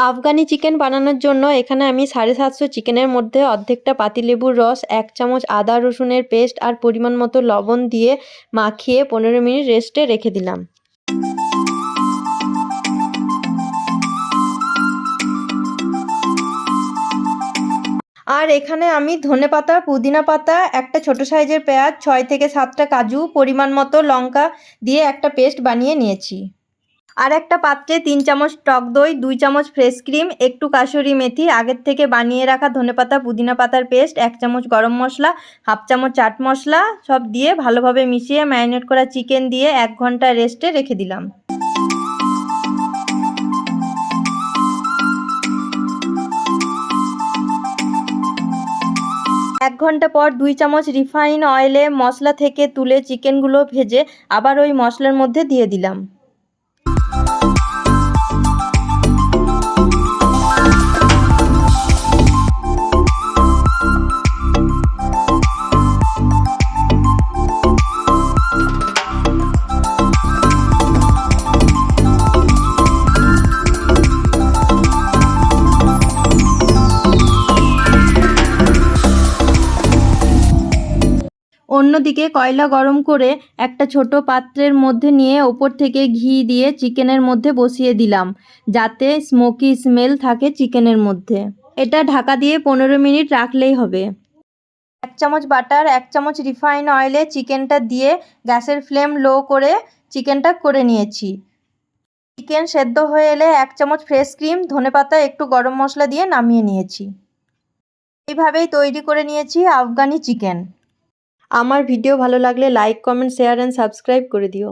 Afghani chicken বানানোর জন্য এখানে আমি 750 চিকেনের মধ্যে অর্ধেকটা পাতিলেবুর রস, 1 চামচ আদা রসুনের পেস্ট আর পরিমাণ মতো লবণ দিয়ে মাখিয়ে 15 মিনিট রেস্টে রেখে দিলাম। আর এখানে আমি ধনেপাতা, পুদিনা পাতা, একটা ছোট সাইজের পেঁয়াজ, 6 থেকে 7টা কাজু, পরিমাণ মতো লঙ্কা দিয়ে একটা পেস্ট বানিয়ে নিয়েছি। আর একটা পাত্রে 3 চামচ টক দই, 2 চামচ ফ্রেশ ক্রিম, একটু কাসুরি মেথি, আগের থেকে বানিয়ে রাখা ধনেপাতা পুদিনা পাতার পেস্ট, 1 চামচ গরম মশলা, হাফ চামচ চাট মশলা সব দিয়ে ভালোভাবে মিশিয়ে ম্যারিনেট করা চিকেন দিয়ে 1 ঘন্টা রেস্টে রেখে দিলাম। এক ঘন্টা পর 2 চামচ রিফাইন অয়েলে মশলা থেকে তুলে চিকেনগুলো ভেজে আবার ওই মশলার মধ্যে দিয়ে দিলাম। অন্যদিকে কয়লা গরম করে একটা ছোট পাত্রের মধ্যে নিয়ে ওপর থেকে ঘি দিয়ে চিকেনের মধ্যে বসিয়ে দিলাম, যাতে স্মোকি স্মেল থাকে চিকেনের মধ্যে। এটা ঢাকা দিয়ে 15 মিনিট রাখলেই হবে। 1 চামচ বাটার, 1 চামচ রিফাইন অয়েলে চিকেনটা দিয়ে গ্যাসের ফ্লেম লো করে চিকেনটা করে নিয়েছি। চিকেন সেদ্ধ হয়ে এলে 1 চামচ ফ্রেশ ক্রিম, ধনেপাতা, একটু গরম মশলা দিয়ে নামিয়ে নিয়েছি। এইভাবেই তৈরি করে নিয়েছি আফগানি চিকেন। আমার ভিডিও ভালো লাগলে like, comment, share and subscribe করে দিও।